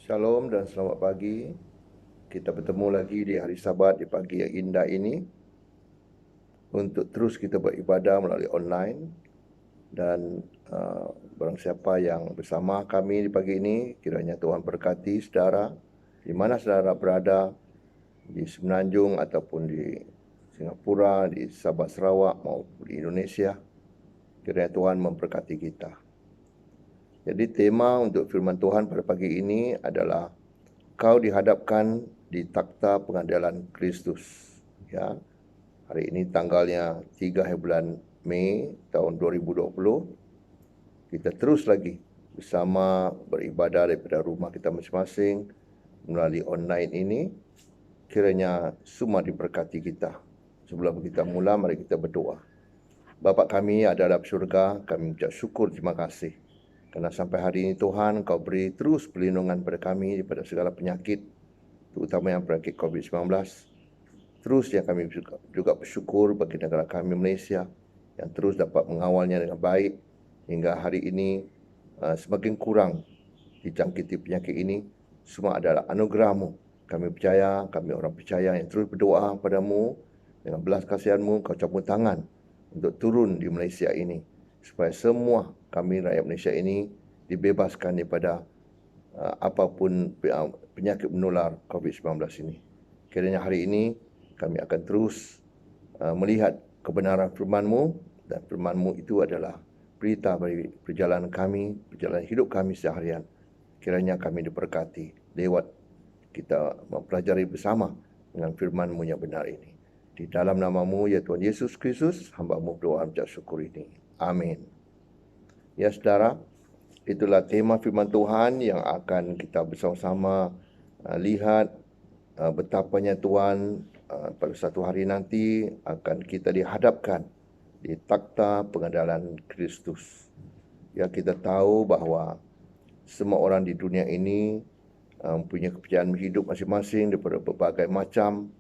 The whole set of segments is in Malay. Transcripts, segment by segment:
Shalom dan selamat pagi. Kita bertemu lagi di hari Sabat di pagi yang indah ini untuk terus kita beribadah melalui online. Dan barang siapa yang bersama kami di pagi ini, kiranya Tuhan berkati saudara di mana saudara berada, di Semenanjung ataupun di Singapura, di Sabah Sarawak maupun di Indonesia. Kiranya Tuhan memberkati kita. Jadi tema untuk firman Tuhan pada pagi ini adalah kau dihadapkan di takhta pengadilan Kristus. Ya, hari ini tanggalnya 3 bulan Mei tahun 2020. Kita terus lagi bersama beribadah daripada rumah kita masing-masing melalui online ini. Kiranya semua diberkati kita. Sebelum kita mula, mari kita berdoa. Bapa kami ada dalam syurga, kami ucap syukur, terima kasih. Kerana sampai hari ini Tuhan, Kau beri terus perlindungan pada kami daripada segala penyakit, terutama yang penyakit COVID-19. Terus yang kami juga bersyukur bagi negara kami Malaysia yang terus dapat mengawalnya dengan baik hingga hari ini semakin kurang dijangkiti penyakit ini. Semua adalah anugerah-Mu. Kami percaya, kami orang percaya yang terus berdoa padamu dengan belas kasihan-Mu, Kau campur tangan untuk turun di Malaysia ini supaya semua kami rakyat Malaysia ini dibebaskan daripada apapun penyakit menular COVID-19 ini. Kiranya hari ini kami akan terus melihat kebenaran firman-Mu, dan firman-Mu itu adalah berita bagi perjalanan kami, perjalanan hidup kami seharian. Kiranya kami diberkati lewat kita mempelajari bersama dengan firman-Mu yang benar ini. Di dalam nama-Mu, ya Tuhan Yesus Kristus, hamba-Mu berdoa ucap syukur ini. Amin. Ya saudara, itulah tema firman Tuhan yang akan kita bersama-sama lihat betapanya Tuhan pada satu hari nanti akan kita dihadapkan di takhta pengadilan Kristus. Ya, kita tahu bahawa semua orang di dunia ini mempunyai kepercayaan hidup masing-masing daripada berbagai macam,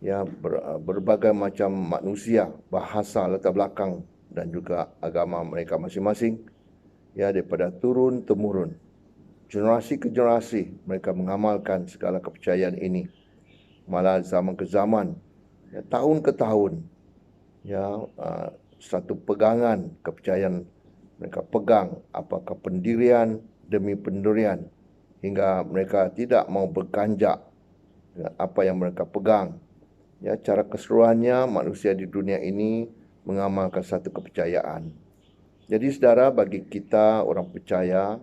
ya, berbagai macam manusia, bahasa, latar belakang dan juga agama mereka masing-masing. Ya, daripada turun-temurun, generasi ke generasi mereka mengamalkan segala kepercayaan ini. Malah zaman ke zaman, ya, tahun ke tahun, ya, satu pegangan kepercayaan mereka pegang, apakah pendirian demi pendirian, hingga mereka tidak mau berganjak dengan apa yang mereka pegang. Ya, cara keseluruhannya manusia di dunia ini mengamalkan satu kepercayaan. Jadi saudara, bagi kita orang percaya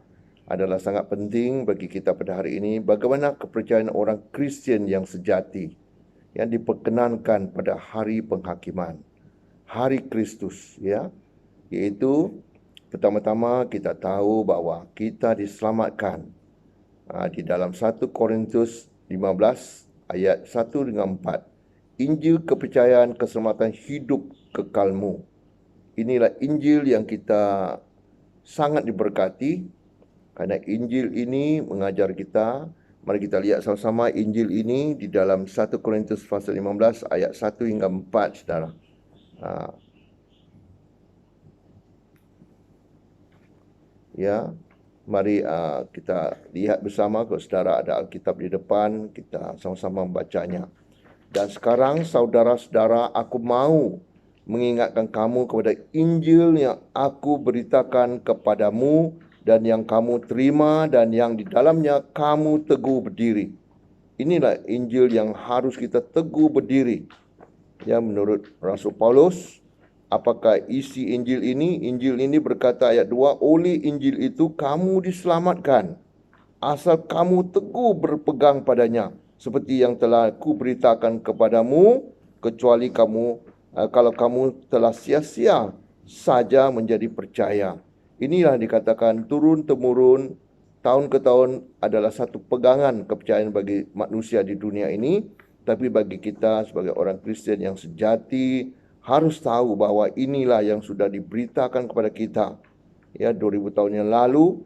adalah sangat penting bagi kita pada hari ini bagaimana kepercayaan orang Kristian yang sejati yang diperkenankan pada hari penghakiman, hari Kristus, ya, iaitu pertama-tama kita tahu bahawa kita diselamatkan di dalam 1 Korintus 15 ayat 1 dengan 4. Injil kepercayaan keselamatan hidup kekalmu. Inilah Injil yang kita sangat diberkati, kerana Injil ini mengajar kita. Mari kita lihat sama-sama Injil ini di dalam 1 Korintus pasal 15 ayat 1 hingga 4, saudara. Ya, mari kita lihat bersama. Kalau saudara ada Alkitab di depan, kita sama-sama membacanya. Dan sekarang saudara-saudara, aku mahu mengingatkan kamu kepada Injil yang aku beritakan kepadamu dan yang kamu terima dan yang di dalamnya kamu teguh berdiri. Inilah Injil yang harus kita teguh berdiri. Ya, menurut Rasul Paulus, apakah isi Injil ini? Injil ini berkata ayat 2, oleh Injil itu kamu diselamatkan, asal kamu teguh berpegang padanya, seperti yang telah aku beritakan kepadamu, kecuali kalau kamu telah sia-sia saja menjadi percaya. Inilah dikatakan turun-temurun, tahun ke tahun adalah satu pegangan kepercayaan bagi manusia di dunia ini. Tapi bagi kita sebagai orang Kristian yang sejati, harus tahu bahawa inilah yang sudah diberitakan kepada kita, ya, 2000 tahun yang lalu,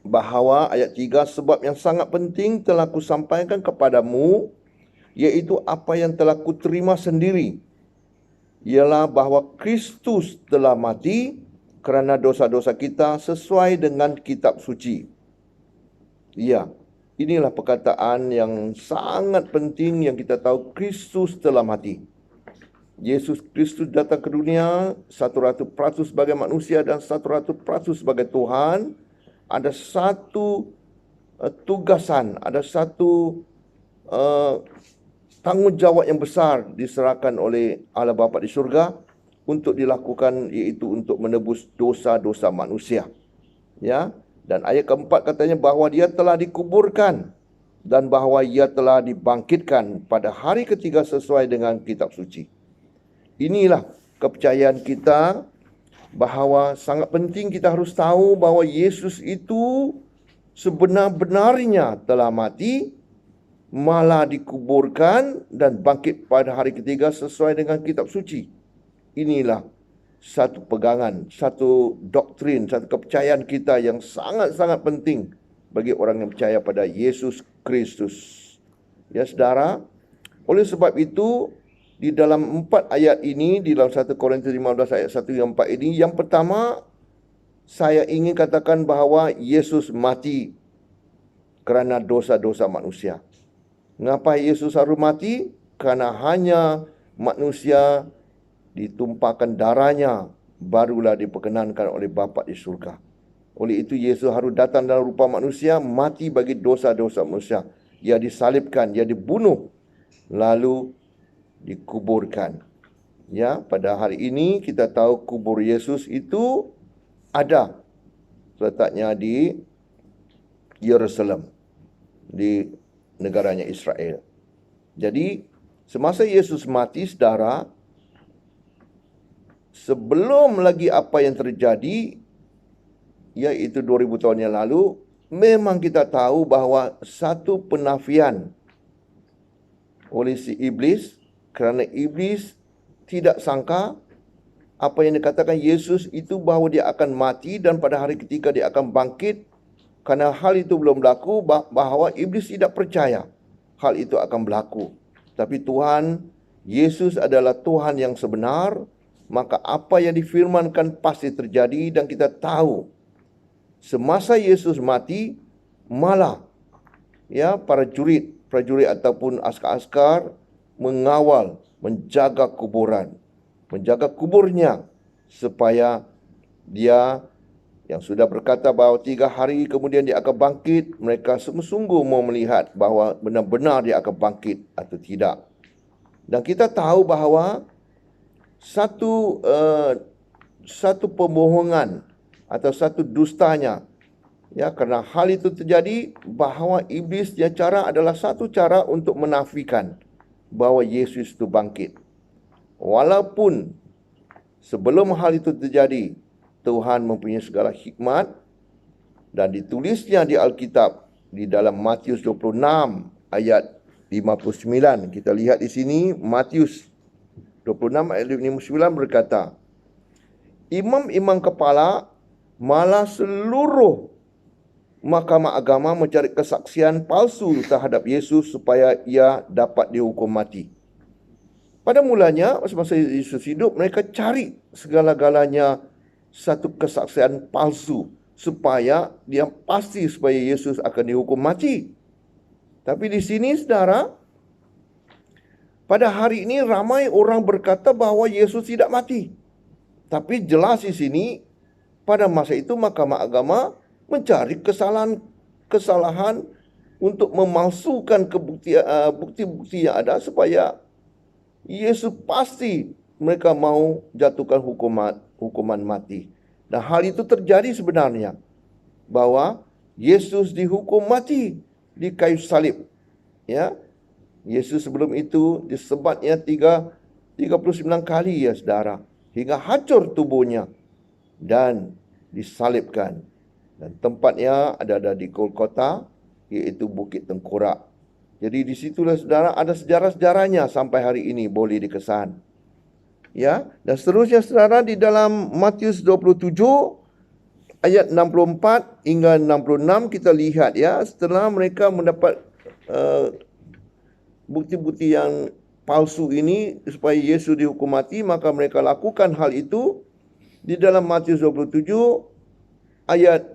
bahawa ayat 3, sebab yang sangat penting telah kusampaikan kepadamu, iaitu apa yang telah kuterima sendiri, ialah bahawa Kristus telah mati kerana dosa-dosa kita sesuai dengan kitab suci. Ya, Inilah perkataan yang sangat penting yang kita tahu, Kristus telah mati. Yesus Kristus datang ke dunia 100% sebagai manusia dan 100% sebagai Tuhan. Ada satu tugasan, ada satu tanggungjawab yang besar diserahkan oleh Allah Bapa di syurga untuk dilakukan, iaitu untuk menebus dosa-dosa manusia. Ya, dan ayat keempat katanya bahawa dia telah dikuburkan dan bahawa ia telah dibangkitkan pada hari ketiga sesuai dengan kitab suci. Inilah kepercayaan kita, bahawa sangat penting kita harus tahu bahawa Yesus itu sebenar-benarnya telah mati, malah dikuburkan dan bangkit pada hari ketiga sesuai dengan kitab suci. Inilah satu pegangan, satu doktrin, satu kepercayaan kita yang sangat-sangat penting bagi orang yang percaya pada Yesus Kristus. Ya saudara, oleh sebab itu di dalam 4 ayat ini, di dalam 1 Korintus 15 ayat 1 hingga 4 ini, yang pertama saya ingin katakan bahawa Yesus mati kerana dosa-dosa manusia. Mengapa Yesus harus mati? Kerana hanya manusia ditumpahkan darahnya barulah diperkenankan oleh Bapa di surga. Oleh itu Yesus harus datang dalam rupa manusia, mati bagi dosa-dosa manusia. Ia disalibkan, ia dibunuh, lalu dikuburkan. Ya, pada hari ini kita tahu kubur Yesus itu ada letaknya di Yerusalem, di negaranya Israel. Jadi semasa Yesus mati, saudara, sebelum lagi apa yang terjadi, iaitu 2000 tahun yang lalu, memang kita tahu bahawa satu penafian oleh si iblis, kerana iblis tidak sangka apa yang dikatakan Yesus itu bahawa dia akan mati dan pada hari ketiga dia akan bangkit. Kerana hal itu belum berlaku, bahawa iblis tidak percaya hal itu akan berlaku. Tapi Tuhan, Yesus adalah Tuhan yang sebenar, maka apa yang difirmankan pasti terjadi. Dan kita tahu semasa Yesus mati, malah ya para prajurit ataupun askar-askar mengawal, menjaga kuburan, menjaga kuburnya, supaya dia yang sudah berkata bahawa 3 hari kemudian dia akan bangkit, mereka sungguh-sungguh mau melihat bahawa benar-benar dia akan bangkit atau tidak. Dan kita tahu bahawa satu pembohongan atau satu dustanya, ya, kerana hal itu terjadi, bahawa iblis dia cara adalah satu cara untuk menafikan bahawa Yesus itu bangkit. Walaupun sebelum hal itu terjadi, Tuhan mempunyai segala hikmat dan ditulisnya di Alkitab di dalam Matius 26 ayat 59. Kita lihat di sini Matius 26 ayat 59 berkata, imam-imam kepala malah seluruh mahkamah agama mencari kesaksian palsu terhadap Yesus supaya ia dapat dihukum mati. Pada mulanya, semasa Yesus hidup, mereka cari segala-galanya satu kesaksian palsu supaya dia pasti supaya Yesus akan dihukum mati. Tapi di sini saudara, pada hari ini ramai orang berkata bahawa Yesus tidak mati. Tapi jelas di sini pada masa itu mahkamah agama mencari kesalahan untuk memalsukan bukti-bukti yang ada supaya Yesus pasti mereka mau jatuhkan hukuman mati. Dan hal itu terjadi sebenarnya, bahwa Yesus dihukum mati di kayu salib. Ya, Yesus sebelum itu disebatnya 39 kali ya saudara, hingga hancur tubuhnya dan disalibkan. Dan tempatnya ada di Golgota, iaitu Bukit Tengkorak. Jadi di situlah saudara ada sejarah-sejarahnya sampai hari ini boleh dikesan. Ya, dan seterusnya saudara di dalam Matius 27 ayat 64 hingga 66 kita lihat ya, setelah mereka mendapat bukti-bukti yang palsu ini supaya Yesus dihukum mati, maka mereka lakukan hal itu di dalam Matius 27 ayat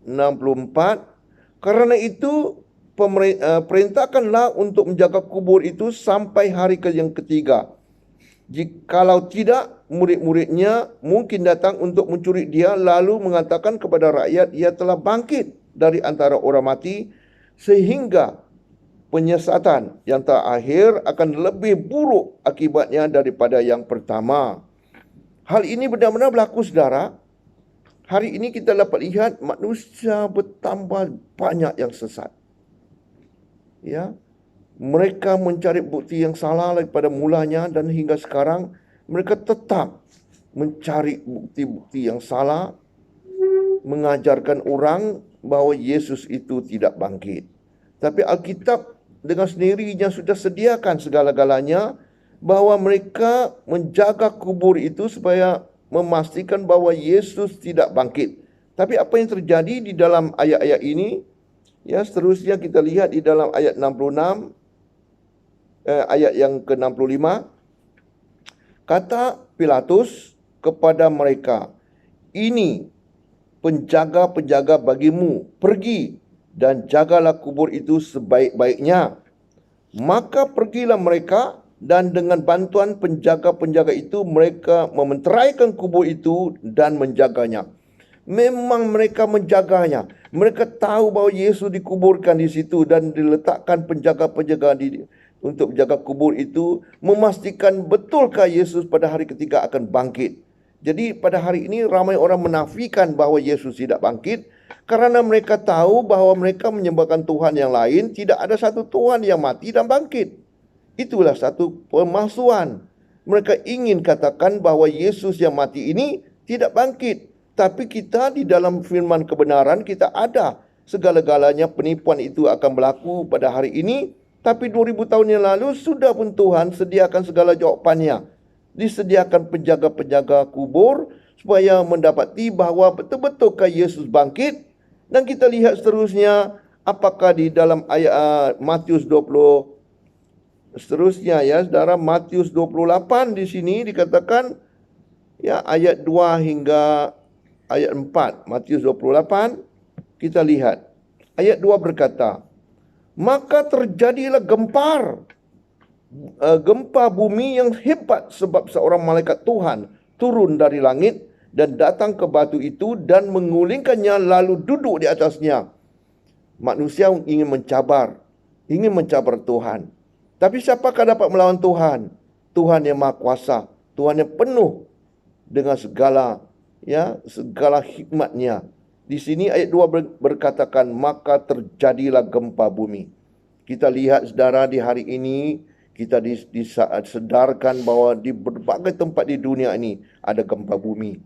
64. Karena itu perintahkanlah untuk menjaga kubur itu sampai hari yang ketiga. Jikalau tidak, murid-muridnya mungkin datang untuk mencuri dia, lalu mengatakan kepada rakyat, ia telah bangkit dari antara orang mati, sehingga penyesatan yang terakhir akan lebih buruk akibatnya daripada yang pertama. Hal ini benar-benar berlaku, saudara. Hari ini kita dapat lihat manusia bertambah banyak yang sesat. Ya, mereka mencari bukti yang salah daripada mulanya, dan hingga sekarang mereka tetap mencari bukti-bukti yang salah, mengajarkan orang bahawa Yesus itu tidak bangkit. Tapi Alkitab dengan sendirinya sudah sediakan segala-galanya, bahawa mereka menjaga kubur itu supaya memastikan bahawa Yesus tidak bangkit. Tapi apa yang terjadi di dalam ayat-ayat ini? Ya, seterusnya kita lihat di dalam ayat 66, ayat yang ke-65. Kata Pilatus kepada mereka, "Ini penjaga-penjaga bagimu, pergi dan jagalah kubur itu sebaik-baiknya." Maka pergilah mereka, dan dengan bantuan penjaga-penjaga itu mereka mementeraikan kubur itu dan menjaganya. Memang mereka menjaganya. Mereka tahu bahawa Yesus dikuburkan di situ, dan diletakkan penjaga-penjaga untuk menjaga kubur itu, memastikan betulkah Yesus pada hari ketiga akan bangkit. Jadi pada hari ini ramai orang menafikan bahawa Yesus tidak bangkit, kerana mereka tahu bahawa mereka menyembahkan Tuhan yang lain. Tidak ada satu Tuhan yang mati dan bangkit. Itulah satu pemalsuan. Mereka ingin katakan bahawa Yesus yang mati ini tidak bangkit. Tapi kita di dalam firman kebenaran, kita ada segala-galanya penipuan itu akan berlaku pada hari ini. Tapi 2000 tahun yang lalu sudah pun Tuhan sediakan segala jawapannya. Disediakan penjaga-penjaga kubur supaya mendapati bahawa betul-betulkah Yesus bangkit. Dan kita lihat seterusnya, apakah di dalam ayat Matius 20 seterusnya, ya saudara. Matius 28 di sini dikatakan, ya, ayat 2 hingga ayat 4. Matius 28, kita lihat ayat 2 berkata, "Maka terjadilah gempa bumi yang hebat, sebab seorang malaikat Tuhan turun dari langit dan datang ke batu itu dan mengulingkannya, lalu duduk di atasnya." Manusia ingin mencabar Tuhan. Tapi siapakah dapat melawan Tuhan? Tuhan yang Maha Kuasa, Tuhan yang penuh dengan segala hikmatnya. Di sini ayat 2 berkatakan, maka terjadilah gempa bumi. Kita lihat, saudara, di hari ini kita disedarkan bahawa di berbagai tempat di dunia ini ada gempa bumi.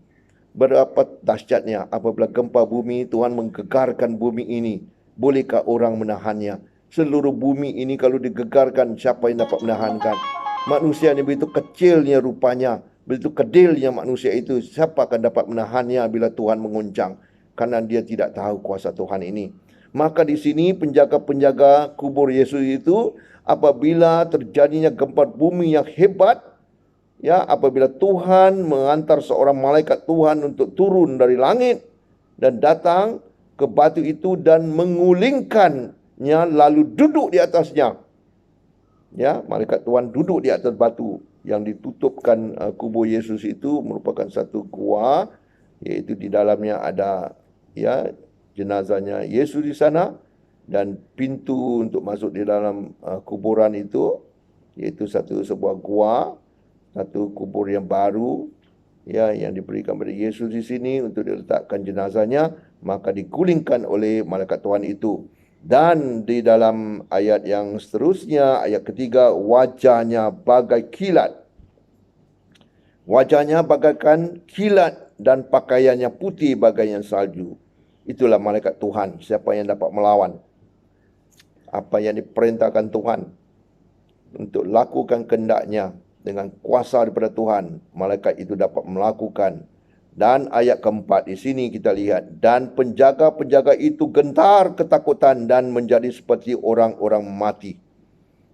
Berapa dahsyatnya apabila gempa bumi, Tuhan menggegarkan bumi ini. Bolehkah orang menahannya? Seluruh bumi ini kalau digegarkan, siapa yang dapat menahankan? Manusia ini begitu kecilnya rupanya, begitu kedilnya manusia itu, siapa akan dapat menahannya bila Tuhan menguncang? Karena dia tidak tahu kuasa Tuhan ini. Maka di sini penjaga-penjaga kubur Yesus itu, apabila terjadinya gempa bumi yang hebat, ya, apabila Tuhan mengantar seorang malaikat Tuhan untuk turun dari langit dan datang ke batu itu dan mengulingkannya, lalu duduk di atasnya. Ya, malaikat Tuhan duduk di atas batu yang ditutupkan. Kubur Yesus itu merupakan satu gua, iaitu di dalamnya ada, ya, jenazahnya Yesus di sana, dan pintu untuk masuk di dalam kuburan itu, iaitu sebuah gua, satu kubur yang baru, ya, yang diberikan kepada Yesus di sini untuk diletakkan jenazahnya. Maka digulingkan oleh malaikat Tuhan itu. Dan di dalam ayat yang seterusnya, ayat ketiga, wajahnya bagai kilat. Wajahnya bagaikan kilat dan pakaiannya putih bagaikan salju. Itulah malaikat Tuhan. Siapa yang dapat melawan apa yang diperintahkan Tuhan untuk lakukan kehendaknya dengan kuasa daripada Tuhan? Malaikat itu dapat melakukan. Dan ayat keempat di sini kita lihat, dan penjaga-penjaga itu gentar ketakutan dan menjadi seperti orang-orang mati.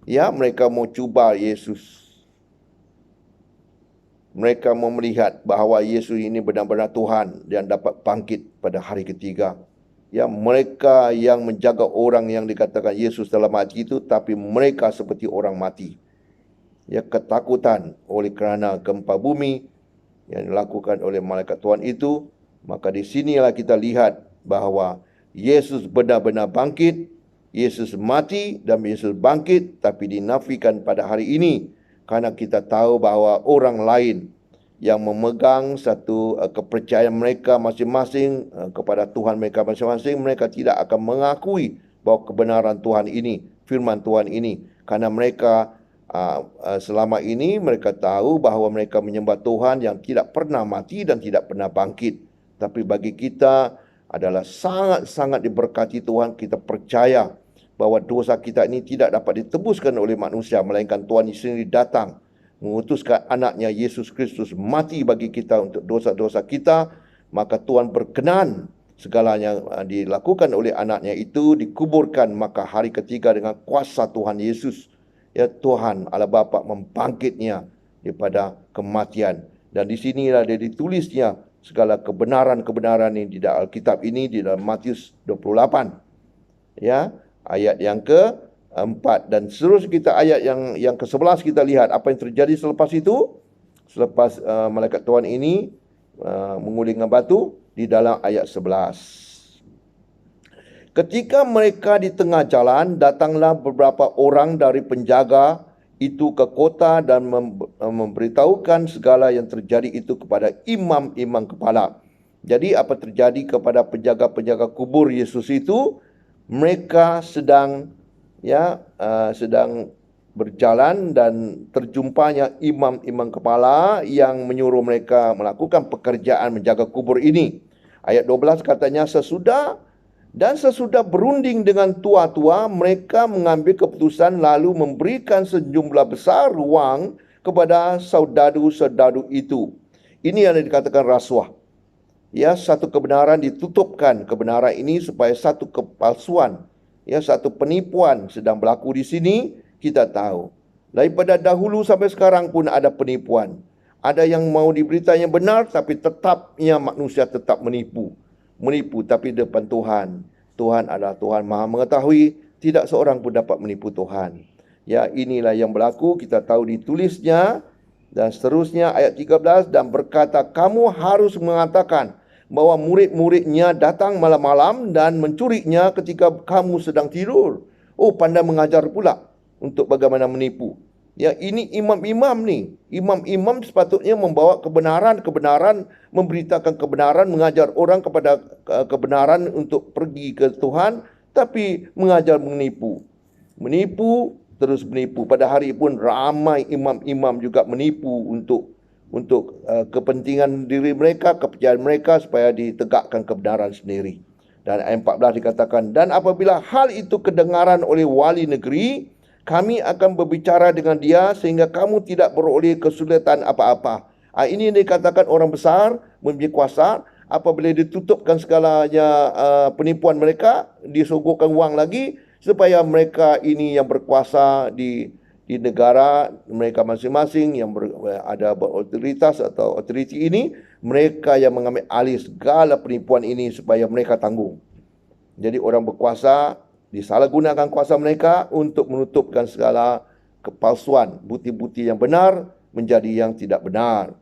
Ya, mereka mau cuba Yesus. Mereka mau melihat bahawa Yesus ini benar-benar Tuhan yang dapat bangkit pada hari ketiga. Ya, mereka yang menjaga orang yang dikatakan Yesus telah mati itu, tapi mereka seperti orang mati. Ya, ketakutan oleh kerana gempa bumi yang dilakukan oleh malaikat Tuhan itu. Maka di sinilah kita lihat bahawa Yesus benar-benar bangkit, Yesus mati dan Yesus bangkit, tapi dinafikan pada hari ini. Karena kita tahu bahawa orang lain yang memegang satu kepercayaan mereka masing-masing kepada Tuhan mereka masing-masing, mereka tidak akan mengakui bahawa kebenaran Tuhan ini, firman Tuhan ini. Karena mereka selama ini mereka tahu bahawa mereka menyembah Tuhan yang tidak pernah mati dan tidak pernah bangkit. Tapi bagi kita adalah sangat-sangat diberkati Tuhan. Kita percaya bahawa dosa kita ini tidak dapat ditebuskan oleh manusia, melainkan Tuhan sendiri datang mengutuskan anaknya Yesus Kristus mati bagi kita untuk dosa-dosa kita. Maka Tuhan berkenan segalanya dilakukan oleh anaknya itu dikuburkan. Maka hari ketiga dengan kuasa Tuhan Yesus, ya, Tuhan Allah Bapa membangkitnya daripada kematian. Dan di sinilah dia ditulisnya segala kebenaran-kebenaran ini di dalam Alkitab ini, di dalam Matius 28. Ya, ayat yang ke-4 dan seterusnya kita ayat yang ke-11 kita lihat apa yang terjadi selepas itu. Selepas malaikat Tuhan ini menggulingkan batu di dalam ayat 11. Ketika mereka di tengah jalan, datanglah beberapa orang dari penjaga itu ke kota dan memberitahukan segala yang terjadi itu kepada imam-imam kepala. Jadi apa terjadi kepada penjaga-penjaga kubur Yesus itu? Mereka sedang berjalan dan terjumpanya imam-imam kepala yang menyuruh mereka melakukan pekerjaan menjaga kubur ini. Ayat 12 katanya, sesudah berunding dengan tua-tua, mereka mengambil keputusan lalu memberikan sejumlah besar wang kepada saudara-saudara itu. Ini yang dikatakan rasuah. Ya, satu kebenaran ditutupkan kebenaran ini supaya satu kepalsuan, ya, satu penipuan sedang berlaku di sini. Kita tahu daripada dahulu sampai sekarang pun ada penipuan. Ada yang mau diberita yang benar, tapi tetapnya manusia tetap menipu tapi depan Tuhan. Tuhan adalah Tuhan Maha mengetahui, tidak seorang pun dapat menipu Tuhan. Ya, inilah yang berlaku, kita tahu ditulisnya. Dan seterusnya ayat 13, dan berkata, kamu harus mengatakan bahawa murid-muridnya datang malam-malam dan mencurinya ketika kamu sedang tidur. Oh, pandai mengajar pula untuk bagaimana menipu. Ya, ini imam-imam ni. Imam-imam sepatutnya membawa kebenaran, memberitakan kebenaran, mengajar orang kepada kebenaran untuk pergi ke Tuhan, tapi mengajar menipu. Menipu, terus menipu. Pada hari pun ramai imam-imam juga menipu untuk kepentingan diri mereka, kepercayaan mereka supaya ditegakkan kebenaran sendiri. Dan ayat 14 dikatakan, dan apabila hal itu kedengaran oleh wali negeri, kami akan berbicara dengan dia sehingga kamu tidak beroleh kesulitan apa-apa. Ini dikatakan orang besar mempunyai kuasa. Apabila ditutupkan segalanya penipuan mereka, disogokkan wang lagi supaya mereka ini yang berkuasa di negara mereka masing-masing yang ada berotoritas atau otoriti ini, mereka yang mengambil alih segala penipuan ini supaya mereka tanggung. Jadi orang berkuasa disalahgunakan kuasa mereka untuk menutupkan segala kepalsuan, bukti-bukti yang benar menjadi yang tidak benar,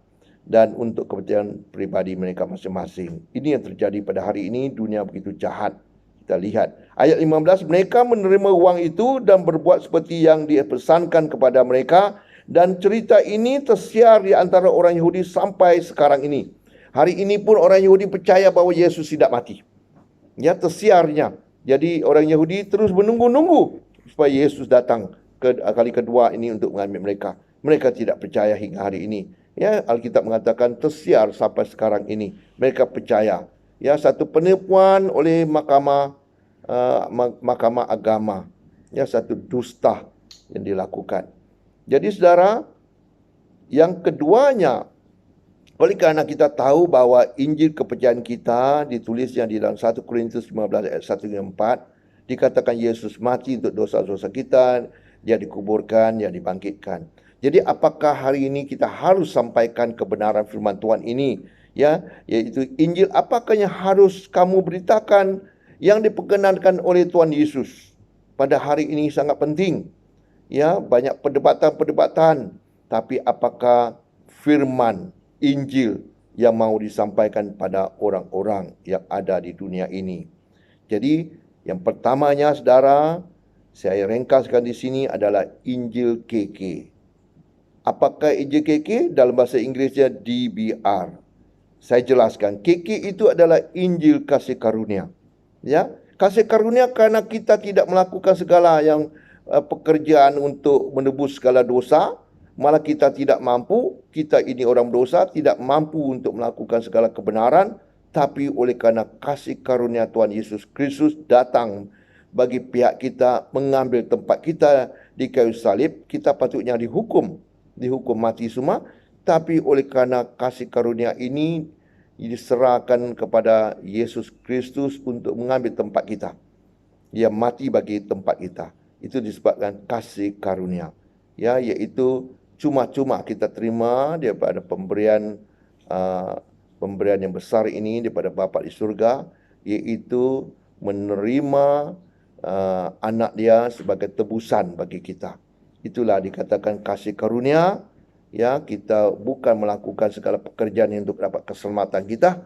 dan untuk kepentingan pribadi mereka masing-masing. Ini yang terjadi pada hari ini. Dunia begitu jahat. Kita lihat ayat 15, mereka menerima wang itu dan berbuat seperti yang dipesankan kepada mereka, dan cerita ini tersiar di antara orang Yahudi sampai sekarang ini. Hari ini pun orang Yahudi percaya bahawa Yesus tidak mati. Ya, tersiarnya. Jadi orang Yahudi terus menunggu-nunggu supaya Yesus datang kali kedua ini untuk mengambil mereka. Mereka tidak percaya hingga hari ini. Ya, Alkitab mengatakan tersiar sampai sekarang ini. Mereka percaya. Ya, satu penipuan oleh mahkamah agama. Ya, satu dusta yang dilakukan. Jadi saudara, yang keduanya, oleh kerana kita tahu bahawa Injil kepercayaan kita ditulisnya di dalam 1 Korintus 15 ayat 1-4, dikatakan Yesus mati untuk dosa-dosa kita, dia dikuburkan, dia dibangkitkan. Jadi apakah hari ini kita harus sampaikan kebenaran firman Tuhan ini, ya, yaitu Injil, apakah yang harus kamu beritakan yang diperkenankan oleh Tuhan Yesus pada hari ini sangat penting. Ya, banyak perdebatan-perdebatan, tapi apakah firman Injil yang mau disampaikan pada orang-orang yang ada di dunia ini? Jadi, yang pertamanya saudara, saya ringkaskan di sini adalah Injil KK. Apakah Injil KK? Dalam bahasa Inggerisnya DBR. Saya jelaskan, KK itu adalah Injil kasih karunia. Ya, kasih karunia karena kita tidak melakukan segala yang pekerjaan untuk menebus segala dosa, malah kita tidak mampu, kita ini orang berdosa, tidak mampu untuk melakukan segala kebenaran, tapi oleh karena kasih karunia Tuhan Yesus Kristus datang bagi pihak kita, mengambil tempat kita di kayu salib, kita patutnya dihukum mati semua, tapi oleh karena kasih karunia ini diserahkan kepada Yesus Kristus untuk mengambil tempat kita. Dia mati bagi tempat kita. Itu disebabkan kasih karunia. Ya, iaitu cuma-cuma kita terima daripada pemberian yang besar ini daripada Bapa di surga, iaitu menerima anak dia sebagai tebusan bagi kita. Itulah dikatakan kasih karunia. Ya, kita bukan melakukan segala pekerjaan untuk dapat keselamatan kita.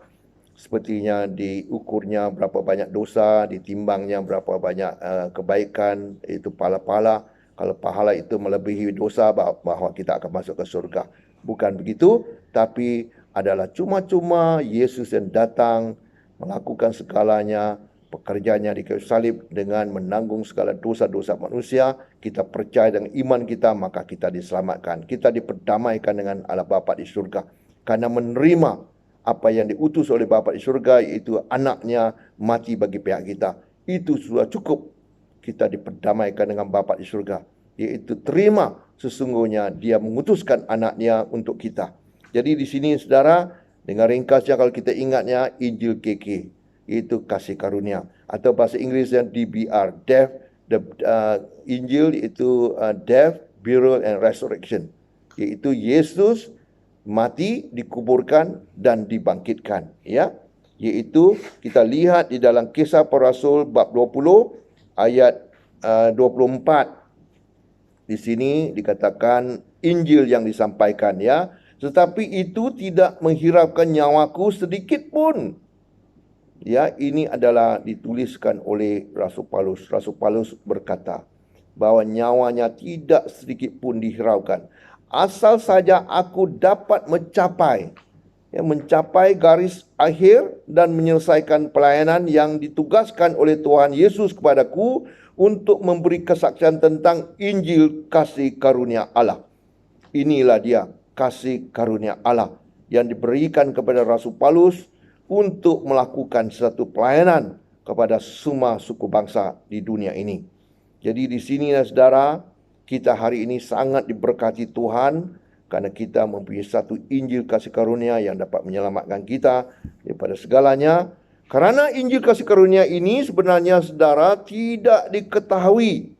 Sepertinya diukurnya berapa banyak dosa, ditimbangnya berapa banyak kebaikan, itu pahala-pahala. Kalau pahala itu melebihi dosa, bahawa kita akan masuk ke surga. Bukan begitu, tapi adalah cuma-cuma Yesus yang datang melakukan segalanya, pekerjaannya di kayu salib dengan menanggung segala dosa-dosa manusia. Kita percaya dengan iman kita, maka kita diselamatkan. Kita diperdamaikan dengan Allah Bapa di surga. Karena menerima apa yang diutus oleh Bapa di surga, iaitu anaknya mati bagi pihak kita. Itu sudah cukup. Kita diperdamaikan dengan Bapa di surga, iaitu terima sesungguhnya dia mengutuskan anaknya untuk kita. Jadi di sini saudara, dengan ringkasnya kalau kita ingatnya Injil KK, iaitu kasih karunia, atau bahasa Inggerisnya DBR, death, Injil iaitu death, burial and resurrection, iaitu Yesus mati, dikuburkan dan dibangkitkan, ya. Yaitu kita lihat di dalam Kisah Para Rasul bab 20 ayat 24. Di sini dikatakan Injil yang disampaikan, ya. Tetapi itu tidak menghiraukan nyawaku sedikit pun. Ya, ini adalah dituliskan oleh Rasul Paulus. Rasul Paulus berkata bahwa nyawanya tidak sedikit pun dihiraukan. Asal saja aku dapat mencapai garis akhir dan menyelesaikan pelayanan yang ditugaskan oleh Tuhan Yesus kepadaku untuk memberi kesaksian tentang Injil kasih karunia Allah. Inilah dia kasih karunia Allah yang diberikan kepada Rasul Paulus untuk melakukan satu pelayanan kepada semua suku bangsa di dunia ini. Jadi di sini saudara, kita hari ini sangat diberkati Tuhan karena kita mempunyai satu Injil kasih karunia yang dapat menyelamatkan kita daripada segalanya. Karena Injil kasih karunia ini sebenarnya saudara tidak diketahui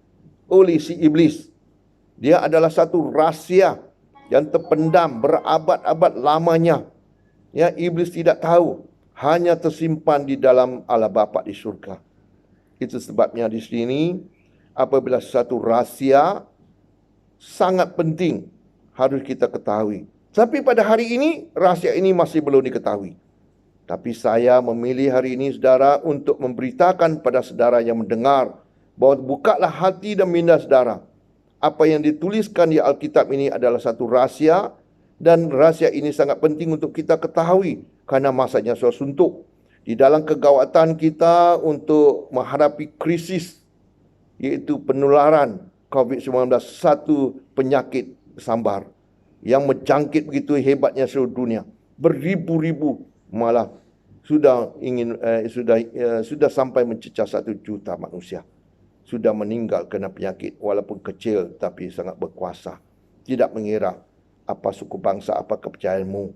oleh si iblis. Dia adalah satu rahsia yang terpendam berabad-abad lamanya. Ya, iblis tidak tahu, hanya tersimpan di dalam Allah Bapa di surga. Itu sebabnya di sini apabila satu rahsia sangat penting harus kita ketahui. Tapi pada hari ini rahsia ini masih belum diketahui. Tapi saya memilih hari ini saudara untuk memberitakan pada saudara yang mendengar bahawa bukalah hati dan minda saudara. Apa yang dituliskan di Alkitab ini adalah satu rahsia, dan rahsia ini sangat penting untuk kita ketahui karena masanya sudah suntuk. Di dalam kegawatan kita untuk menghadapi krisis, iaitu penularan COVID-19, satu penyakit sambar yang menjangkit begitu hebatnya seluruh dunia. Beribu-ribu, malah sudah sampai mencecah 1 juta manusia sudah meninggal kena penyakit, walaupun kecil tapi sangat berkuasa. Tidak mengira apa suku bangsa, apa kepercayaanmu.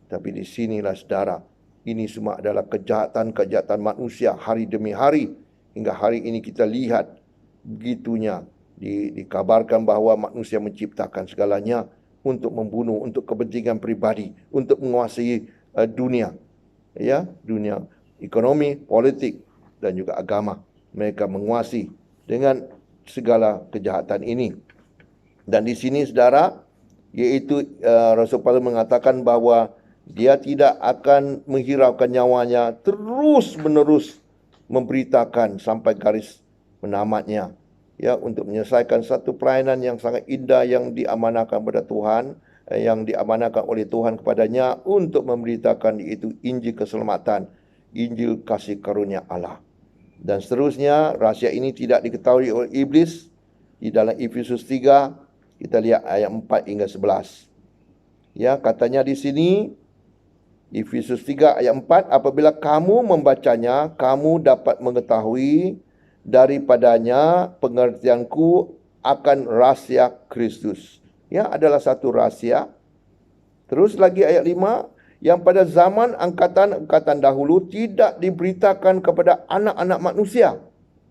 Tapi di sinilah saudara, ini semua adalah kejahatan-kejahatan manusia hari demi hari. Hingga hari ini kita lihat begitunya dikabarkan bahawa manusia menciptakan segalanya untuk membunuh, untuk kepentingan pribadi, untuk menguasai dunia, ya, dunia ekonomi, politik. dan juga agama. Mereka menguasai dengan segala kejahatan ini. Dan di sini saudara, iaitu Rasul Paulus mengatakan bahawa dia tidak akan menghiraukan nyawanya, terus menerus memberitakan sampai garis menamatnya, ya, untuk menyelesaikan satu pelayanan yang sangat indah yang diamanahkan kepada Tuhan, yang diamanahkan oleh Tuhan kepadanya untuk memberitakan, iaitu Injil keselamatan, Injil kasih karunia Allah. Dan seterusnya, rahsia ini tidak diketahui oleh iblis. Di dalam Efesus 3, kita lihat ayat 4 hingga 11. Ya, katanya di sini, Efesus 3 ayat 4, apabila kamu membacanya, kamu dapat mengetahui daripadanya pengertianku akan rahsia Kristus. Ya, adalah satu rahsia. Terus lagi ayat 5, yang pada zaman angkatan dahulu tidak diberitakan kepada anak-anak manusia,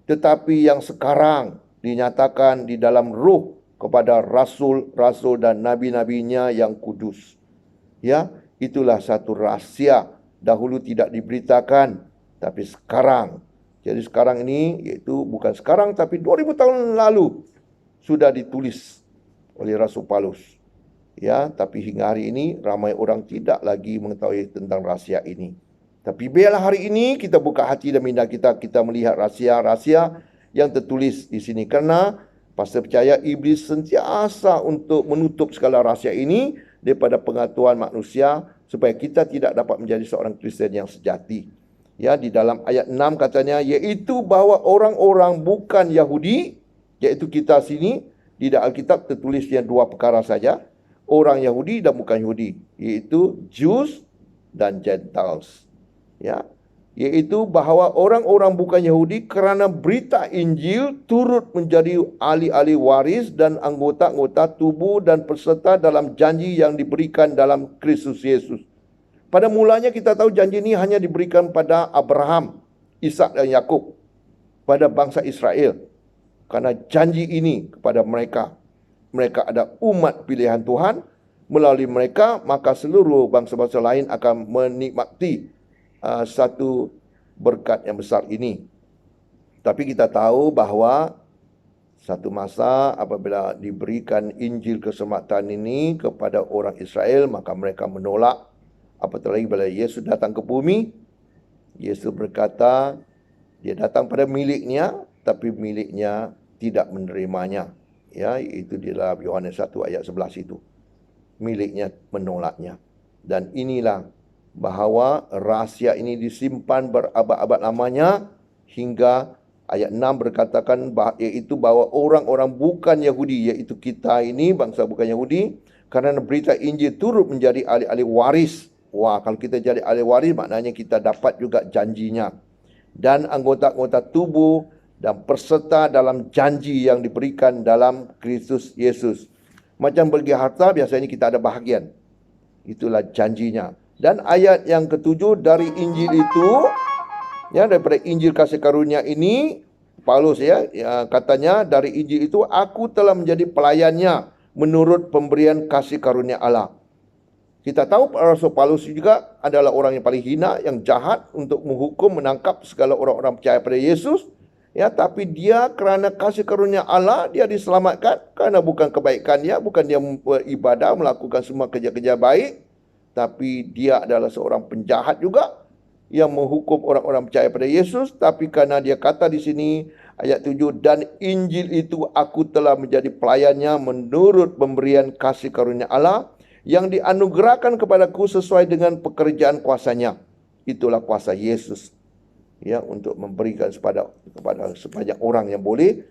tetapi yang sekarang dinyatakan di dalam ruh kepada rasul-rasul dan nabi-nabinya yang kudus. Ya, itulah satu rahsia. Dahulu tidak diberitakan, tapi sekarang. Jadi sekarang ini, iaitu bukan sekarang, tapi 2000 tahun lalu sudah ditulis oleh Rasul Paulus. Ya, tapi hingga hari ini ramai orang tidak lagi mengetahui tentang rahsia ini. Tapi biarlah hari ini kita buka hati dan minda kita melihat rahsia-rahsia yang tertulis di sini. Karena pastor percaya iblis sentiasa untuk menutup segala rahsia ini daripada pengetahuan manusia, supaya kita tidak dapat menjadi seorang Kristen yang sejati. Ya, di dalam ayat 6 katanya, iaitu bahawa orang-orang bukan Yahudi, iaitu kita sini, di dalam Alkitab tertulisnya dua perkara saja. Orang Yahudi dan bukan Yahudi, iaitu Jews dan Gentiles. Ya, iaitu bahawa orang-orang bukan Yahudi kerana berita Injil turut menjadi ahli-ahli waris dan anggota-anggota tubuh dan peserta dalam janji yang diberikan dalam Kristus Yesus. Pada mulanya kita tahu janji ini hanya diberikan pada Abraham, Ishak dan Yakub, pada bangsa Israel. Karena janji ini kepada mereka ada umat pilihan Tuhan, melalui mereka maka seluruh bangsa-bangsa lain akan menikmati satu berkat yang besar ini. Tapi kita tahu bahawa satu masa apabila diberikan Injil keselamatan ini kepada orang Israel, maka mereka menolak. Apatah lagi bila Yesus datang ke bumi, Yesus berkata, dia datang pada miliknya, tapi miliknya tidak menerimanya. Ya, itu di dalam Yohanes 1 ayat 11 itu. Miliknya menolaknya. Dan inilah bahawa rahsia ini disimpan berabad-abad lamanya, hingga ayat 6 berkatakan iaitu bahawa orang-orang bukan Yahudi, iaitu kita ini bangsa bukan Yahudi, kerana berita Injil turut menjadi ahli-ahli waris. Wah, kalau kita jadi ahli waris, maknanya kita dapat juga janjinya. Dan anggota-anggota tubuh dan peserta dalam janji yang diberikan dalam Kristus Yesus. Macam bagi harta, biasanya kita ada bahagian. Itulah janjinya. Dan ayat yang ketujuh dari Injil itu, ya, daripada Injil kasih karunia ini, Paulus katanya dari Injil itu, aku telah menjadi pelayannya menurut pemberian kasih karunia Allah. Kita tahu Rasul Paulus juga adalah orang yang paling hina, yang jahat untuk menghukum, menangkap segala orang-orang percaya pada Yesus. Ya, tapi dia kerana kasih karunia Allah, dia diselamatkan kerana bukan kebaikan dia, bukan dia beribadah, melakukan semua kerja-kerja baik, tapi dia adalah seorang penjahat juga yang menghukum orang-orang percaya pada Yesus. Tapi kerana dia kata di sini ayat 7, dan Injil itu aku telah menjadi pelayannya menurut pemberian kasih karunia Allah yang dianugerahkan kepadaku sesuai dengan pekerjaan kuasanya. Itulah kuasa Yesus, ya, untuk memberikan kepada sebanyak orang yang boleh